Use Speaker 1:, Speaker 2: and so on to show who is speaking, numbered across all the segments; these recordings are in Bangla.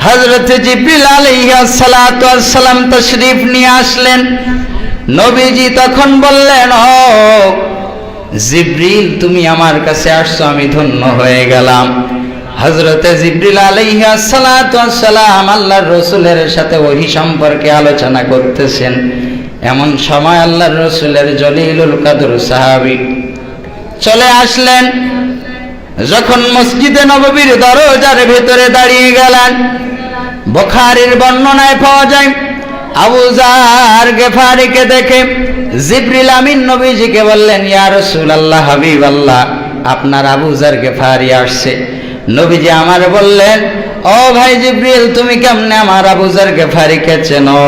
Speaker 1: হযরত জিবরিল আলাইহিস সালাতু ওয়াস সালাম তাশরীফ নিয়ে আসলেন। নবীজি তখন বললেন, ও জিবরিল, তুমি আমার কাছে আসছো, আমি ধন্য হয়ে গেলাম। হযরত জিবরিল আলাইহিস সালাতু ওয়াস সালাম আল্লাহর রাসূলের সাথে ওহী সম্পর্কে আলোচনা করতেছেন। এমন সময় আল্লাহর রাসূলের জলিলুল কদর সাহাবী চলে আসলেন। যখন মসজিদে নববীর দরজার ভেতরে দাঁড়িয়ে গেলেন, বুখারীর বর্ণনায় পাওয়া যায় আবু যার গিফারিকে দেখে জিবরিল আমিন নবীজিকে বললেন, ইয়া রাসূলুল্লাহ, হাবিবাল্লাহ, আপনার আবু যার গিফারি আসছে। নবীজি আমার বললেন, ও ভাই জিবরিল, তুমি কেমনে আমার আবু যার গিফারিকে চেনো?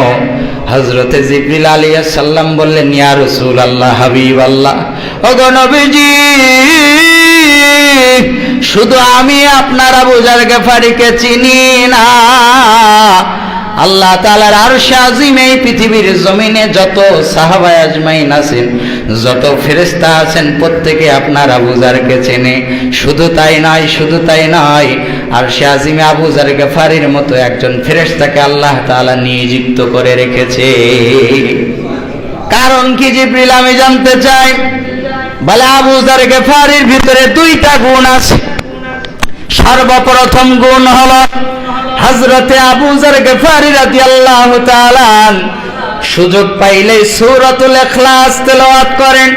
Speaker 1: হযরতে জিবরিল আলাইহিস সালাম বললেন, ইয়া রাসূলুল্লাহ, হাবিবাল্লাহ, ওগো নবীজি, শুধু আমি আপনার আবু যার গিফারিকে চিনি না, আল্লাহ তাআলার আরশে আজিম, এই পৃথিবীর জমিনে যত সাহাবায়ে আজমাইন আছেন, যত ফেরেশতা আছেন, প্রত্যেকে আপনার আবু যারকে চেনে। শুধু তাই নয়, আরশে আজিমে আবু যার গিফারির মতো একজন ফেরেশতাকে আল্লাহ তাআলা নিযুক্ত করে রেখেছে। কারণ কি জিবরিল? আমি জানতে চাই। বলে, আবু যার গিফারির ভিতরে দুইটা গুণ আছে। সর্বপ্রথম গুণ হলো হযরতে আবু যার গিফারি রাদিয়াল্লাহু তাআলা সুযোগ পাইলে সূরাতুল ইখলাস তেলাওয়াত করেন।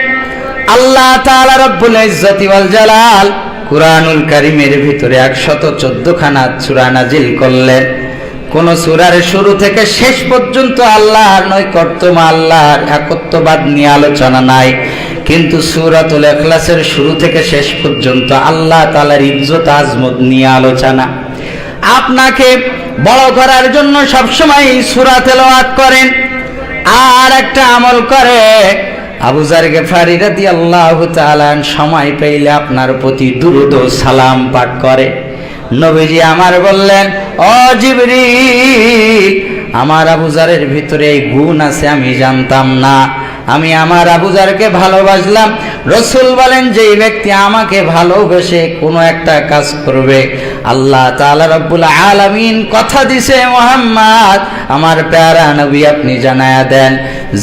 Speaker 1: আল্লাহ তাআলা রব্বুল ইজ্জতি ওয়াল জালাল কুরআনুল কারীমের ভিতরে 114 খানা সূরা নাজিল করলেন। কোন সূরার শুরু থেকে শেষ পর্যন্ত আল্লাহর নৈকট্য, আল্লাহর একত্ববাদ নিয়ে আলোচনা নাই, কিন্তু সূরাতুল ইখলাসের শুরু থেকে শেষ পর্যন্ত আল্লাহ তাআলার ইজ্জত আজমত নিয়ে আলোচনা। আপনাকে বড় করার জন্য সবসময় সূরা তেলাওয়াত করেন। আর একটা আমল করে, আবু যার গিফারি রাদিয়াল্লাহু তাআলা সময় পেলে আপনার প্রতি দুরূদ ও সালাম পাঠ করে। নবীজি আমার বললেন, ও জিবরিল, আমার আবু যারের ভিতরে এই গুণ আছে, আমি জানতাম না। আমি আমার আবু যারকে ভালোবাসলাম। রাসূল বলেন, যে ব্যক্তি আমাকে ভালোবেসে কোনো একটা কাজ করবে, আল্লাহ তাআলা রব্বুল আলামিন কথা দিছে, মুহাম্মদ আমার প্যারা নবী আপনি জানায়া দেন,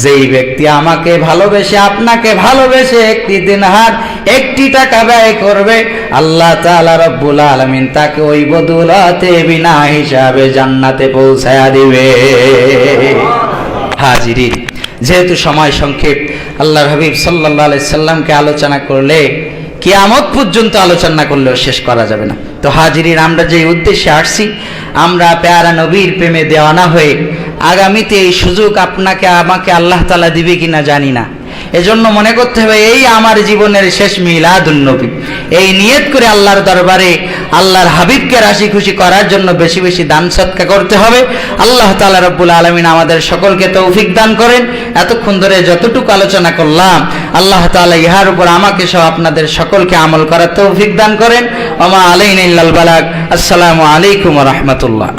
Speaker 1: যেই ব্যক্তি আমাকে ভালোবেসে, আপনাকে ভালোবেসে একটি দিনহার, একটি টাকা ব্যয় করবে, আল্লাহ তাআলা রব্বুল আলামিন তাকে ওই বদৌলতে বিনা হিসাবে জান্নাতে পৌঁছায়া দিবে। হাজিরিন, যেহেতু সময় সংক্ষেপ, আল্লাহর হাবিব সাল্লাল্লাহু আলাইহি সাল্লামকে আলোচনা করলে কিয়ামত পর্যন্ত আলোচনা করলেও শেষ করা যাবে না। তো হাজিরিন, আমরা যে উদ্দেশ্যে আসছি, আমরা প্যারা নবীর প্রেমে দেওয়ানা হয়ে আগামীতে এই সুযোগ আপনাকে আমাকে আল্লাহ তাআলা দিবে কিনা জানি না। এজন্য মনে করতে হবে, এই আমার জীবনের শেষ মিলাদুন নবী, এই নিয়ত করে আল্লাহর দরবারে আল্লাহর হাবিবকে রাশি খুশি করার জন্য বেশি বেশি দান সদকা করতে হবে। আল্লাহ তাআলা রব্বুল আলামিন আমাদের সকলকে তৌফিক দান করেন। এতক্ষণ ধরে যতটুকু আলোচনা করলাম, আল্লাহ তাআলা ইহার উপর আমাকে সহ আপনাদের সকলকে আমল করার তৌফিক দান করেন। ওয়া মা আলাইনা ইল্লাল বালাগ। আসসালামু আলাইকুম ওয়া রাহমাতুল্লাহ।